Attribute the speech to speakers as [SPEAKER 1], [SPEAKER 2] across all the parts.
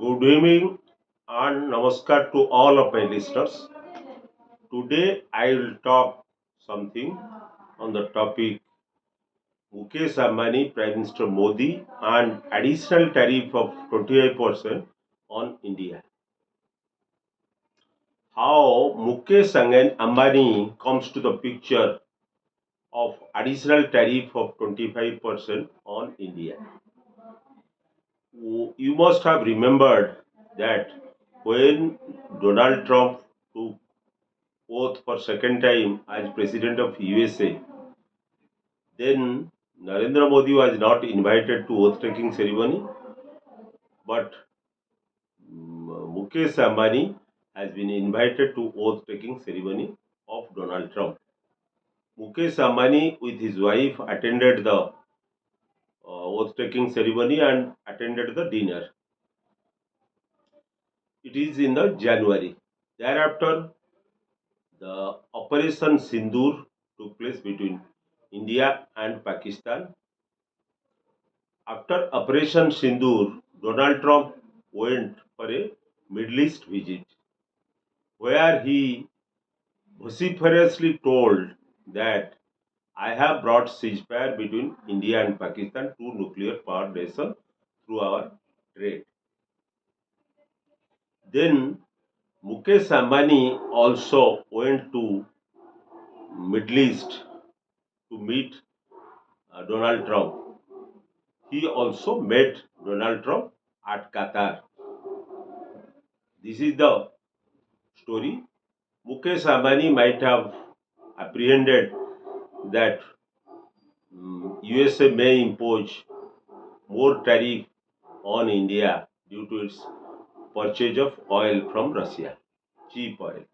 [SPEAKER 1] Good evening and namaskar to all of my listeners. Today I will talk something on the topic Mukesh Ambani, Prime Minister Modi and additional tariff of 25% on India. How Mukesh Ambani comes to the picture of additional tariff of 25% on India. You must have remembered that when Donald Trump took oath for second time as president of USA. Then Narendra Modi was not invited to oath taking ceremony, but Mukesh Ambani has been invited to oath taking ceremony of Donald Trump. Mukesh Ambani with his wife attended the oath taking ceremony and attended the dinner. It is in the January. Thereafter, the Operation Sindoor took place between India and Pakistan. After Operation Sindoor, Donald Trump went for a Middle East visit where he vociferously told that I have brought ceasefire between India and Pakistan, two nuclear power nations, through our trade. Then Mukesh Ambani also went to Middle East to meet Donald Trump. He also met Donald Trump at Qatar. This is the story. Mukesh Ambani might have apprehended that USA may impose more tariff on India due to its purchase of oil from Russia, cheap oil.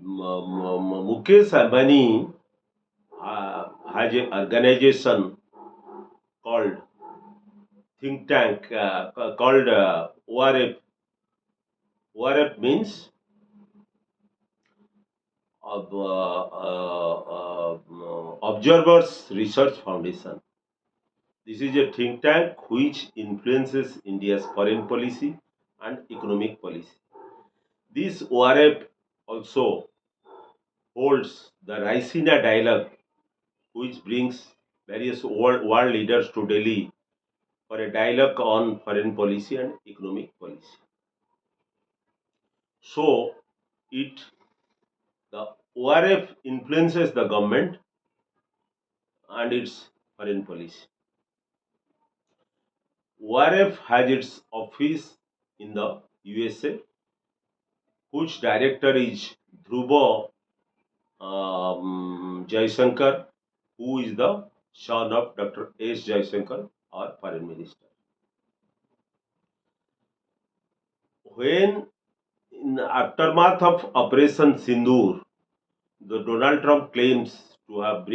[SPEAKER 1] Mukesh Ambani has an organization called think tank called ORF. ORF means Observers Research Foundation. This is a think tank which influences India's foreign policy and economic policy. This ORF also holds the Raisina dialogue, which brings various world leaders to Delhi for a dialogue on foreign policy and economic policy. So, it the ORF influences the government and its foreign policy. ORF has its office in the USA, whose director is Dhruva Jaishankar, who is the son of Dr. S. Jaishankar, our foreign minister. When in the aftermath of Operation Sindoor, the Donald Trump claims to have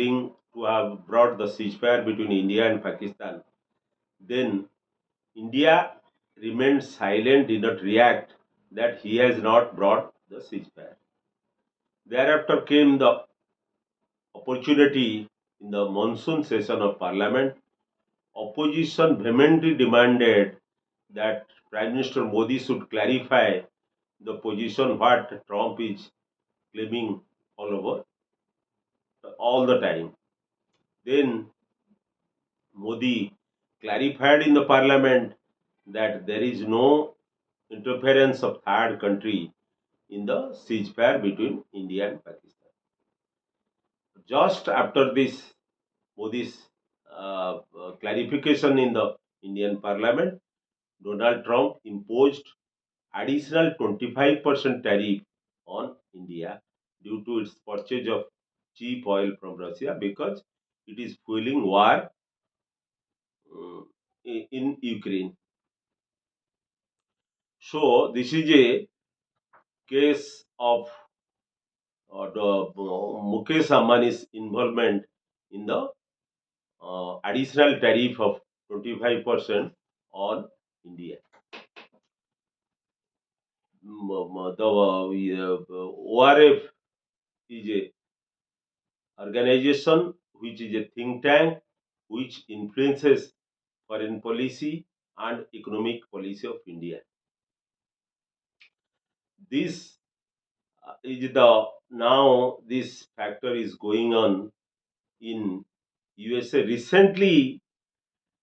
[SPEAKER 1] brought the ceasefire between India and Pakistan. Then India remained silent, did not react that he has not brought the ceasefire. Thereafter came the opportunity in the monsoon session of Parliament. Opposition vehemently demanded that Prime Minister Modi should clarify the position what Trump is claiming all over all the time. Then Modi clarified in the Parliament that there is no interference of third country in the ceasefire between India and Pakistan. Just after this Modi's clarification in the Indian Parliament, Donald Trump imposed additional 25% tariff on India due to its purchase of cheap oil from Russia because it is fueling war uh, in Ukraine. So this is a case of the Mukesh Ambani's involvement in the additional tariff of 25% on India. The ORF is a organization which is a think tank which influences foreign policy and economic policy of India. This is the now this factor is going on in USA. Recently,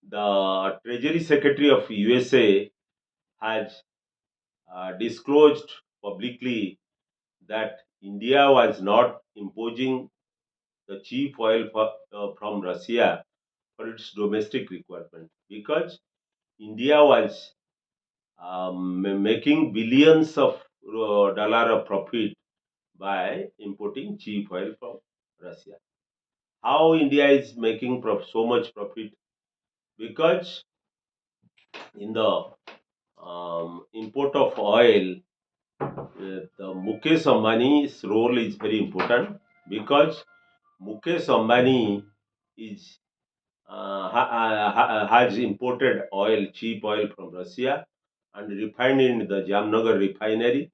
[SPEAKER 1] the Treasury Secretary of USA has disclosed publicly that India was not imposing the cheap oil from Russia for its domestic requirement because India was making billions of dollar of profit by importing cheap oil from Russia. How India is making so much profit? Because in the import of oil, the Mukesh Ambani's role is very important because Mukesh Ambani is has imported oil, cheap oil from Russia, and refined in the Jamnagar refinery,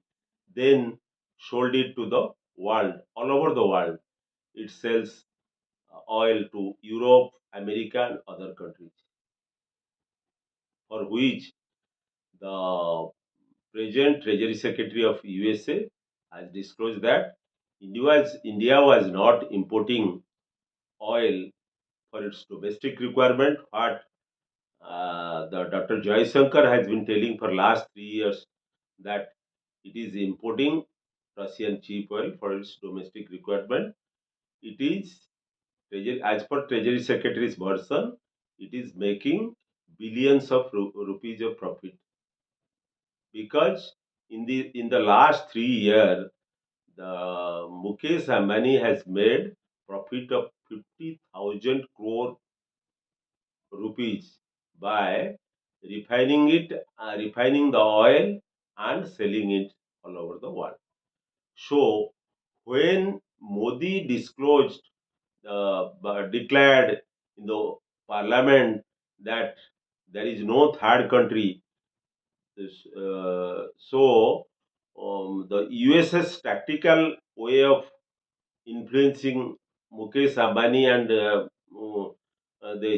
[SPEAKER 1] then sold it to the world, all over the world. It sells oil to Europe, America, and other countries, for which the present Treasury Secretary of USA has disclosed that India was not importing oil for its domestic requirement. What the Dr. Joy Shankar has been telling for last 3 years that it is importing Russian cheap oil for its domestic requirement. It is as per Treasury Secretary's version, it is making billions of rupees of profit because in the last 3 years the Mukesh Ambani has made profit of 50,000 crore rupees by refining the oil and selling it all over the world. So when Modi declared in the parliament that there is no third country, the US's tactical way of influencing Mukesh Ambani and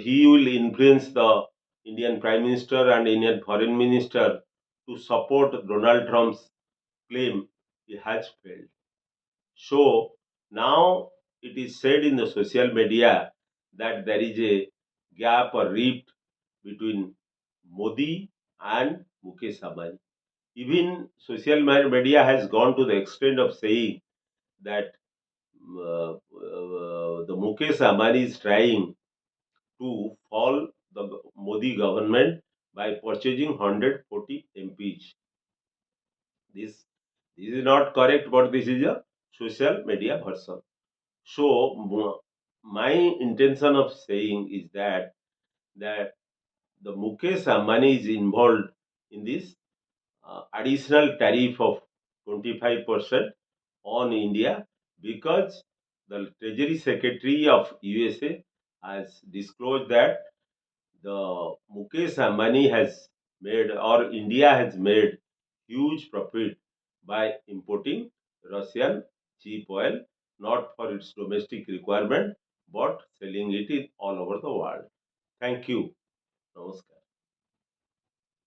[SPEAKER 1] he will influence the Indian Prime Minister and Indian Foreign Minister to support Donald Trump's claim, he has failed. So now it is said in the social media that there is a gap or rift between Modi and Mukesh Ambani. Even social media has gone to the extent of saying that the Mukesh Ambani is trying to fall the Modi government by purchasing 140 MPs. This this is not correct, but this is a social media version. So my intention of saying is that the Mukesh Ambani is involved in this additional tariff of 25% on India because the Treasury Secretary of USA has disclosed that the Mukesh Ambani has made or India has made huge profit by importing Russian cheap oil, not for its domestic requirement, but selling it in all over the world. Thank you. Namaskar.